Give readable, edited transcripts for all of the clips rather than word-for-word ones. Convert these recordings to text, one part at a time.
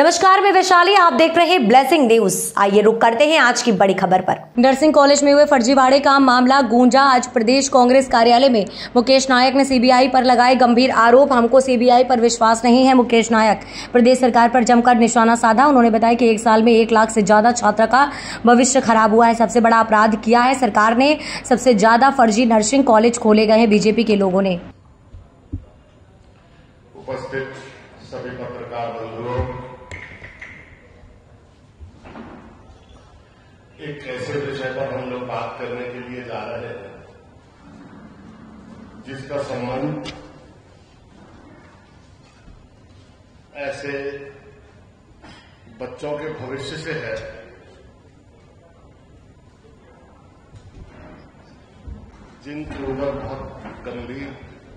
नमस्कार, मैं वैशाली, आप देख रहे हैं ब्लेसिंग न्यूज। आइए रुक करते हैं आज की बड़ी खबर पर। नर्सिंग कॉलेज में हुए फर्जीवाड़े का मामला गूंजा। आज प्रदेश कांग्रेस कार्यालय में मुकेश नायक ने सीबीआई पर लगाए गंभीर आरोप। हमको सीबीआई पर विश्वास नहीं है। मुकेश नायक प्रदेश सरकार पर जमकर निशाना साधा। उन्होंने बताया कि 1 साल में 1 लाख से ज्यादा छात्रा का भविष्य खराब हुआ है। सबसे बड़ा अपराध किया है सरकार ने। सबसे ज्यादा फर्जी नर्सिंग कॉलेज खोले गए हैं बीजेपी के लोगों ने। उपस्थित सभी पत्रकार बंधुओं, एक ऐसे विषय पर हम लोग बात करने के लिए जा रहे हैं जिसका संबंध ऐसे बच्चों के भविष्य से है जिनके ऊपर बहुत गंभीर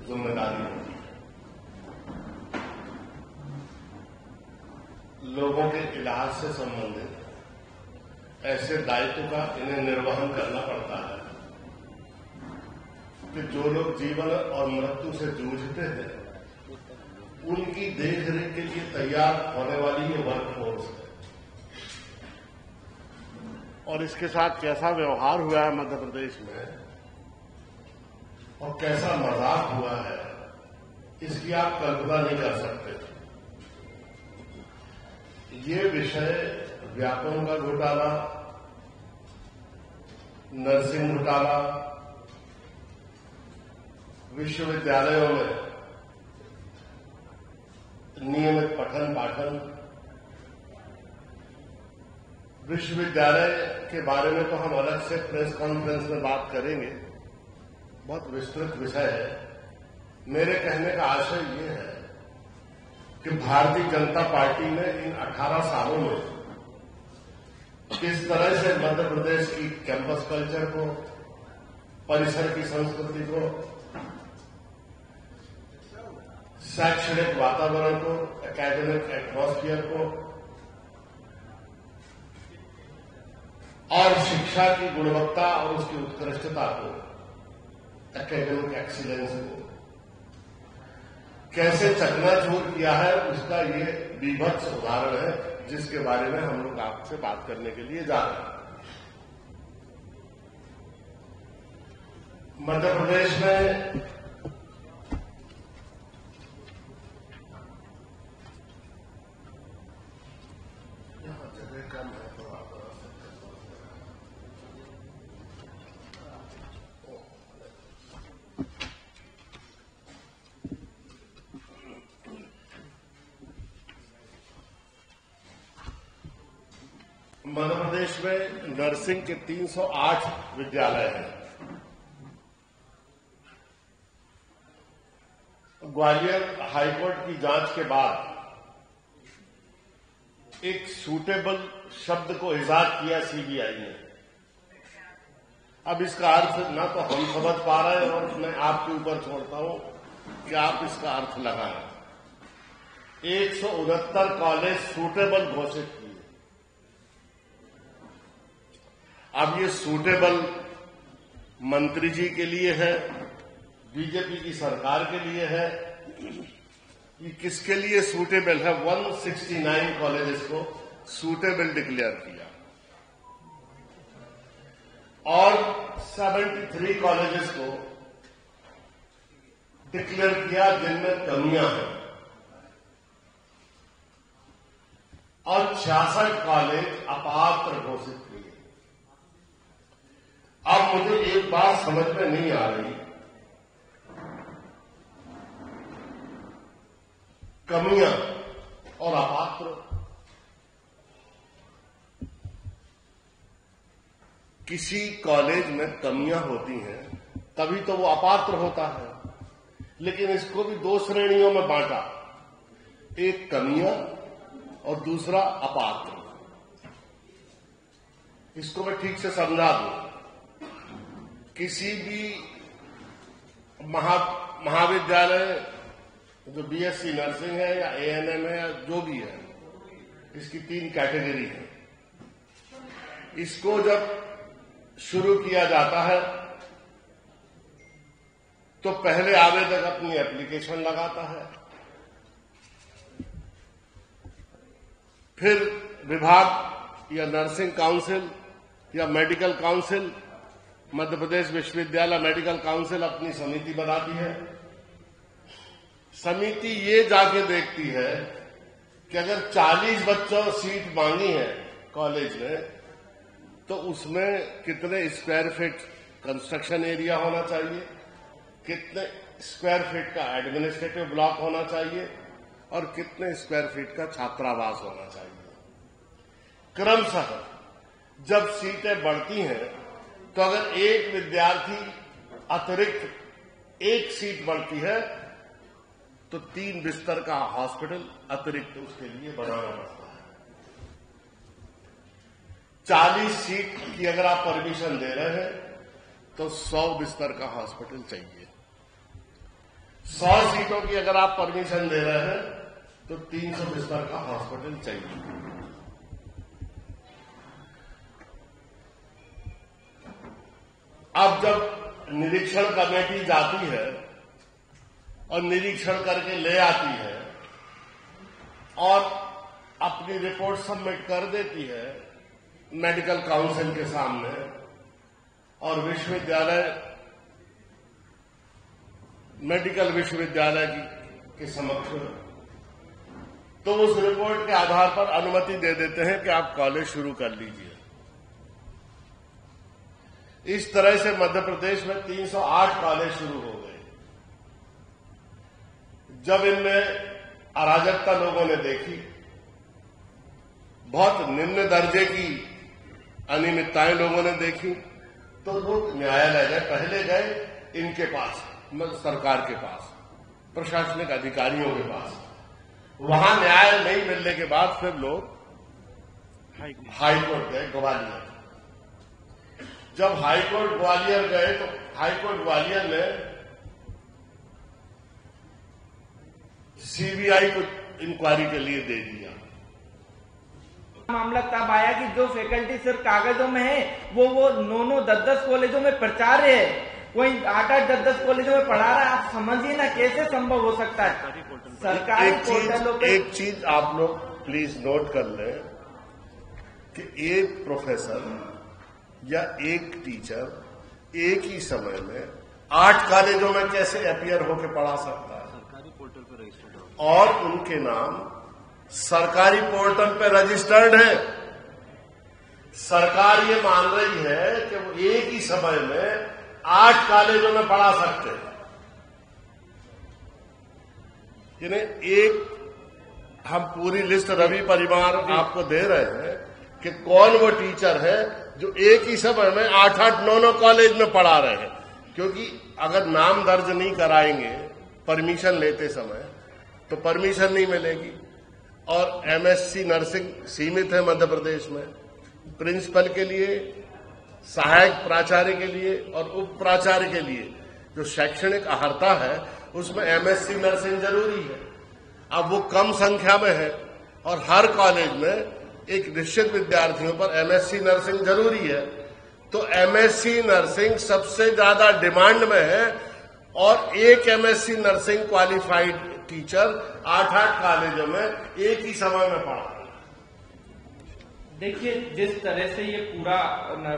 जिम्मेदारी है। लोगों के इलाज से संबंधित ऐसे दायित्व का इन्हें निर्वहन करना पड़ता है कि जो लोग जीवन और मृत्यु से जूझते हैं उनकी देखरेख के लिए तैयार होने वाली ये वर्कफोर्स है। और इसके साथ कैसा व्यवहार हुआ है मध्य प्रदेश में और कैसा मजाक हुआ है, इसकी आप कल्पना नहीं कर सकते। ये विषय व्यापमं का घोटाला, नर्सिंग घोटाला, विश्वविद्यालयों में नियमित पठन पाठन, विश्वविद्यालय के बारे में तो हम अलग से प्रेस कॉन्फ्रेंस में बात करेंगे, बहुत विस्तृत विषय है। मेरे कहने का आशय ये है कि भारतीय जनता पार्टी ने इन 18 सालों में किस तरह से मध्य प्रदेश की कैंपस कल्चर को, परिसर की संस्कृति को, शैक्षणिक वातावरण को, एकेडमिक एटमॉस्फेयर को और शिक्षा की गुणवत्ता और उसकी उत्कृष्टता को, एकेडमिक एक्सीलेंस को कैसे चकनाचूर किया है, उसका ये बीभत्स उदाहरण है जिसके बारे में हम लोग आपसे बात करने के लिए जा रहे हैं। मध्य प्रदेश में यहां जगह कम है तो आप मध्य प्रदेश में नर्सिंग के 308 विद्यालय हैं। ग्वालियर हाईकोर्ट की जांच के बाद एक सूटेबल शब्द को इजाद किया सीबीआई ने। अब इसका अर्थ ना तो हम समझ पा रहे हैं और मैं आपके ऊपर छोड़ता हूं कि आप इसका अर्थ लगाएं। 169 कॉलेज सूटेबल घोषित किए। अब ये सूटेबल मंत्री जी के लिए है, बीजेपी की सरकार के लिए है, ये किसके लिए सूटेबल है? 169 कॉलेजेस को सूटेबल डिक्लेयर किया और 73 कॉलेजेस को डिक्लेयर किया जिनमें कमियां हैं और 66 कॉलेज अपात्र घोषित किए। अब मुझे एक बात समझ में नहीं आ रही, कमियां और अपात्र, किसी कॉलेज में कमियां होती हैं तभी तो वो अपात्र होता है, लेकिन इसको भी 2 श्रेणियों में बांटा, एक कमियां और दूसरा अपात्र। इसको मैं ठीक से समझा दूं। किसी भी महाविद्यालय जो बीएससी नर्सिंग है या एएनएम है या जो भी है, इसकी 3 कैटेगरी है। इसको जब शुरू किया जाता है तो पहले आवेदक अपनी एप्लीकेशन लगाता है, फिर विभाग या नर्सिंग काउंसिल या मेडिकल काउंसिल, मध्य प्रदेश विश्वविद्यालय मेडिकल काउंसिल अपनी समिति बनाती है। समिति ये जाके देखती है कि अगर 40 बच्चों सीट मांगी है कॉलेज में, तो उसमें कितने स्क्वायर फीट कंस्ट्रक्शन एरिया होना चाहिए, कितने स्क्वायर फीट का एडमिनिस्ट्रेटिव ब्लॉक होना चाहिए और कितने स्क्वायर फीट का छात्रावास होना चाहिए। क्रमशः जब सीटें बढ़ती हैं तो अगर एक विद्यार्थी अतिरिक्त एक सीट बढ़ती है तो 3 बिस्तर का हॉस्पिटल अतिरिक्त उसके लिए बनाना पड़ता है। 40 सीट की अगर आप परमिशन दे रहे हैं तो 100 बिस्तर का हॉस्पिटल चाहिए। 100 सीटों की अगर आप परमिशन दे रहे हैं तो 300 बिस्तर का हॉस्पिटल चाहिए। अब जब निरीक्षण कमेटी जाती है और निरीक्षण करके ले आती है और अपनी रिपोर्ट सबमिट कर देती है मेडिकल काउंसिल के सामने और मेडिकल विश्वविद्यालय के समक्ष, तो उस रिपोर्ट के आधार पर अनुमति दे देते हैं कि आप कॉलेज शुरू कर लीजिए। इस तरह से मध्य प्रदेश में 308 कॉलेज शुरू हो गए। जब इनमें अराजकता लोगों ने देखी, बहुत निम्न दर्जे की अनियमितताएं लोगों ने देखी, तो लोग न्यायालय गए। पहले गए इनके पास, सरकार के पास, प्रशासनिक अधिकारियों के पास। वहां न्याय नहीं मिलने के बाद फिर लोग हाईकोर्ट गए ग्वालियर। जब हाईकोर्ट ग्वालियर गए तो हाईकोर्ट ग्वालियर ने सीबीआई को इंक्वायरी के लिए दे दिया। मामला तब आया कि जो फैकल्टी सिर्फ कागजों में है वो 9-9, 10-10 कॉलेजों में प्राचार्य है, कोई 8-8, 10-10 कॉलेजों में पढ़ा रहा है। आप समझिए ना कैसे संभव हो सकता है। सरकारी पोर्टलों पे एक चीज आप लोग प्लीज नोट कर लें कि एक प्रोफेसर या एक टीचर एक ही समय में 8 कॉलेजों में कैसे अपीयर होकर पढ़ा सकता है। सरकारी पोर्टल पर रजिस्टर्ड और उनके नाम सरकारी पोर्टल पर रजिस्टर्ड है। सरकार ये मान रही है कि वो एक ही समय में 8 कॉलेजों में पढ़ा सकते हैं। एक हम पूरी लिस्ट रवि परिवार आपको दे रहे हैं कि कौन वो टीचर है जो एक ही समय में 8-8, 9-9 कॉलेज में पढ़ा रहे हैं। क्योंकि अगर नाम दर्ज नहीं कराएंगे परमिशन लेते समय तो परमिशन नहीं मिलेगी। और एमएससी नर्सिंग सीमित है मध्य प्रदेश में। प्रिंसिपल के लिए, सहायक प्राचार्य के लिए और उप प्राचार्य के लिए जो शैक्षणिक अर्हता है उसमें एमएससी नर्सिंग जरूरी है। अब वो कम संख्या में है और हर कॉलेज में एक निश्चित विद्यार्थियों पर एमएससी नर्सिंग जरूरी है। तो एमएससी नर्सिंग सबसे ज्यादा डिमांड में है और एक एमएससी नर्सिंग क्वालिफाइड टीचर 8-8 कॉलेजों में एक ही समय में पढ़ा। देखिए, जिस तरह से ये पूरा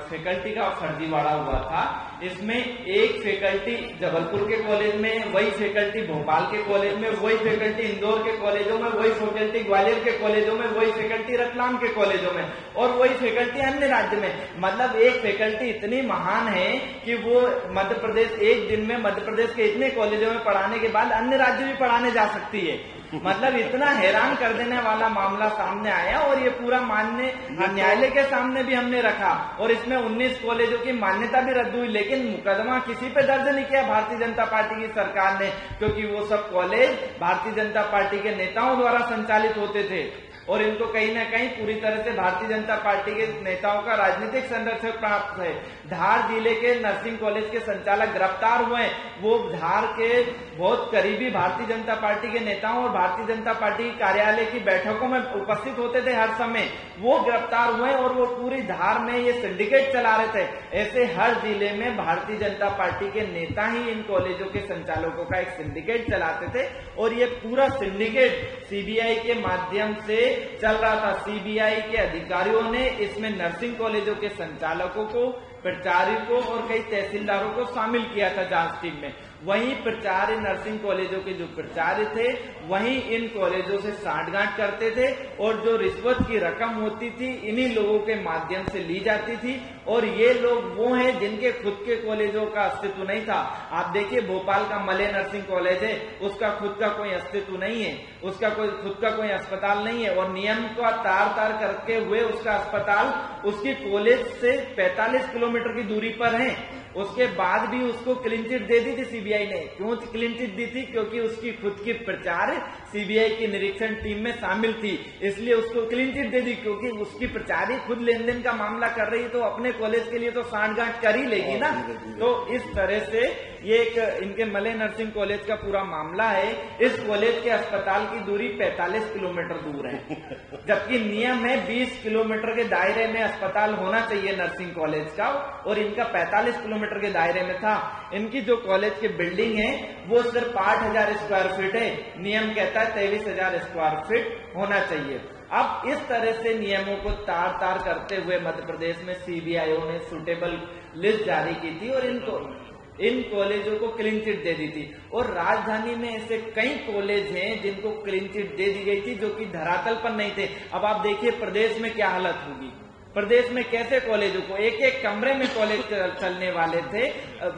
फैकल्टी का फर्जीवाड़ा हुआ था, इसमें एक फैकल्टी जबलपुर के कॉलेज में, वही फैकल्टी भोपाल के कॉलेज में, वही फैकल्टी इंदौर के कॉलेजों में, वही फैकल्टी ग्वालियर के कॉलेजों में, वही फैकल्टी रतलाम के कॉलेजों में और वही फैकल्टी अन्य राज्य में। मतलब एक फैकल्टी इतनी महान है कि वो मध्य प्रदेश एक दिन में मध्य प्रदेश के इतने कॉलेजों में पढ़ाने के बाद अन्य राज्य भी पढ़ाने जा सकती है। मतलब इतना हैरान कर देने वाला मामला सामने आया और ये पूरा मानने न्यायालय के सामने भी हमने रखा और इसमें 19 कॉलेजों की मान्यता भी रद्द हुई। लेकिन मुकदमा किसी पे दर्ज नहीं किया भारतीय जनता पार्टी की सरकार ने, क्योंकि वो सब कॉलेज भारतीय जनता पार्टी के नेताओं द्वारा संचालित होते थे और इनको कहीं न कहीं पूरी तरह से भारतीय जनता पार्टी के नेताओं का राजनीतिक संरक्षक प्राप्त है। धार जिले के नर्सिंग कॉलेज के संचालक गिरफ्तार हुए। वो धार के बहुत करीबी भारतीय जनता पार्टी के नेताओं और भारतीय जनता पार्टी कार्यालय की बैठकों में उपस्थित होते थे हर समय। वो गिरफ्तार हुए और वो पूरी धार में ये सिंडिकेट चला रहे थे। ऐसे हर जिले में भारतीय जनता पार्टी के नेता ही इन कॉलेजों के संचालकों का एक सिंडिकेट चलाते थे और ये पूरा सिंडिकेट सीबीआई के माध्यम से चल रहा था। सीबीआई के अधिकारियों ने इसमें नर्सिंग कॉलेजों के संचालकों को, प्राचार्य को और कई तहसीलदारों को शामिल किया था जांच टीम में। वहीं प्राचार्य नर्सिंग कॉलेजों के जो प्राचार्य थे वहीं इन कॉलेजों से सांठगांठ करते थे और जो रिश्वत की रकम होती थी इन्हीं लोगों के माध्यम से ली जाती थी। और ये लोग वो हैं जिनके खुद के कॉलेजों का अस्तित्व नहीं था। आप देखिए भोपाल का मलय नर्सिंग कॉलेज है, उसका खुद का कोई अस्तित्व नहीं है, उसका कोई खुद का कोई अस्पताल नहीं है और नियम का तार करके हुए उसका अस्पताल उसकी कॉलेज से 45 किलोमीटर की दूरी पर है। उसके बाद भी उसको क्लीन चिट दे दी थी सीबीआई ने। क्यों क्लीन चिट दी थी? क्योंकि उसकी खुद की प्राचार्य सीबीआई की निरीक्षण टीम में शामिल थी, इसलिए उसको क्लीन चिट दे दी। क्योंकि उसकी प्राचार्य खुद लेन देन का मामला कर रही है तो अपने कॉलेज के लिए तो सांठगांठ कर ही लेगी ना। तो इस तरह से ये एक इनके मलय नर्सिंग कॉलेज का पूरा मामला है। इस कॉलेज के अस्पताल की दूरी 45 किलोमीटर दूर है, जबकि नियम है 20 किलोमीटर के दायरे में अस्पताल होना चाहिए नर्सिंग कॉलेज का, और इनका 45 किलोमीटर के दायरे में था। इनकी जो कॉलेज की बिल्डिंग है वो सिर्फ 8,000 स्क्वायर फीट है, नियम कहता है 23,000 स्क्वायर फीट होना चाहिए। अब इस तरह से नियमों को तार करते हुए मध्य प्रदेश में सीबीआई ने सुटेबल लिस्ट जारी की थी और इन कॉलेजों को क्लीन चिट दे दी थी। और राजधानी में ऐसे कई कॉलेज हैं जिनको क्लीन चिट दे दी गई थी जो कि धरातल पर नहीं थे। अब आप देखिए प्रदेश में क्या हालत होगी। प्रदेश में कैसे कॉलेजों को एक एक कमरे में कॉलेज चलने वाले थे,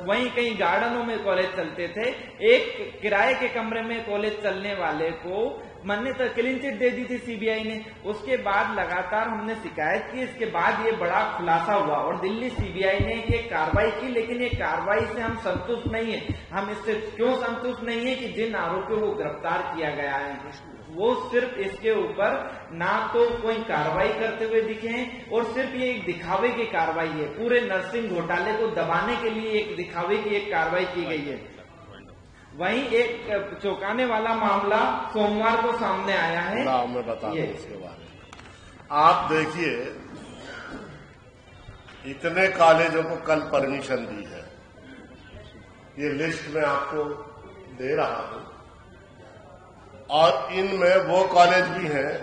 वहीं कई गार्डनों में कॉलेज चलते थे, एक किराए के कमरे में कॉलेज चलने वाले को मान्यता क्लीन चिट दे दी थी सीबीआई ने। उसके बाद लगातार हमने शिकायत की, इसके बाद ये बड़ा खुलासा हुआ और दिल्ली सीबीआई ने ये कार्रवाई की। लेकिन ये कार्रवाई से हम संतुष्ट नहीं है। हम इससे क्यों संतुष्ट नहीं है कि जिन आरोपियों को गिरफ्तार किया गया है वो सिर्फ इसके ऊपर ना तो कोई कार्रवाई करते हुए दिखे हैं और सिर्फ ये एक दिखावे की कार्रवाई है। पूरे नर्सिंग घोटाले को दबाने के लिए एक दिखावे की एक कार्रवाई की गई है। वहीं एक चौंकाने वाला मामला सोमवार को सामने आया है। मैं बता दूं इसके बारे में। आप देखिए इतने कॉलेजों को कल परमिशन दी है, ये लिस्ट में आपको दे रहा हूं, और इनमें वो कॉलेज भी हैं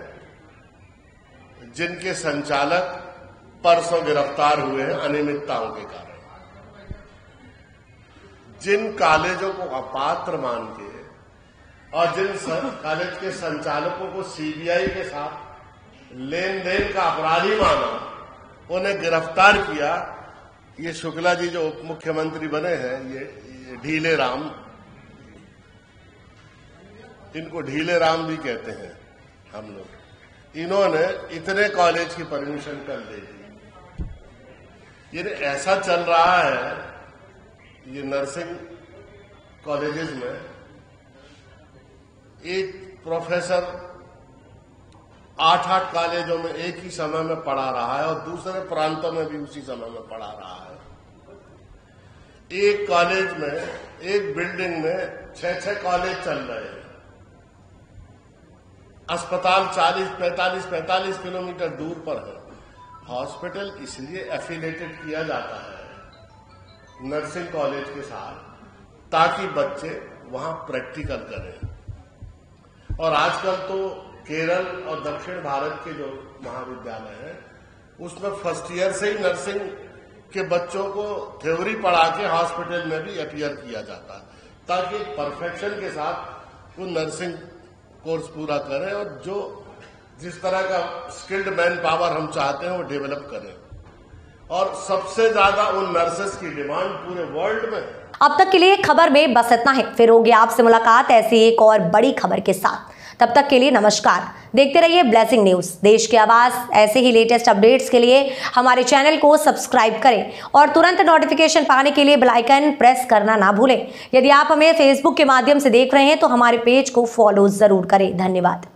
जिनके संचालक परसों गिरफ्तार हुए हैं अनियमितताओं के कारण। जिन कॉलेजों को अपात्र मान के और जिन कॉलेज के संचालकों को सीबीआई के साथ लेन देन का अपराधी माना, उन्हें गिरफ्तार किया। ये शुक्ला जी जो उप मुख्यमंत्री बने हैं, ये ढीले राम, इनको ढीले राम भी कहते हैं हम लोग, इन्होंने इतने कॉलेज की परमिशन कर दे दी। ये ऐसा चल रहा है ये नर्सिंग कॉलेजेस में, एक प्रोफेसर 8-8 कॉलेजों में एक ही समय में पढ़ा रहा है और दूसरे प्रांतों में भी उसी समय में पढ़ा रहा है। एक कॉलेज में, एक बिल्डिंग में 6-6 कॉलेज चल रहे हैं। अस्पताल 40-45 किलोमीटर दूर पर है। हॉस्पिटल इसलिए एफिलेटेड किया जाता है नर्सिंग कॉलेज के साथ ताकि बच्चे वहां प्रैक्टिकल करें। और आजकल तो केरल और दक्षिण भारत के जो महाविद्यालय हैं उसमें फर्स्ट ईयर से ही नर्सिंग के बच्चों को थ्योरी पढ़ा के हॉस्पिटल में भी अपीयर किया जाता है ताकि परफेक्शन के साथ वो नर्सिंग कोर्स पूरा करें और जो जिस तरह का स्किल्ड मैन पावर हम चाहते हैं वो डेवलप करें। और सबसे ज्यादा उन नर्सेस की डिमांड पूरे वर्ल्ड में। अब तक के लिए खबर में बस इतना है, फिर होगी आपसे मुलाकात ऐसी एक और बड़ी खबर के साथ। तब तक के लिए नमस्कार। देखते रहिए ब्लेसिंग न्यूज, देश की आवाज। ऐसे ही लेटेस्ट अपडेट्स के लिए हमारे चैनल को सब्सक्राइब करें और तुरंत नोटिफिकेशन पाने के लिए बेल आइकन प्रेस करना ना भूलें। यदि आप हमें फेसबुक के माध्यम से देख रहे हैं तो हमारे पेज को फॉलो जरूर करें। धन्यवाद।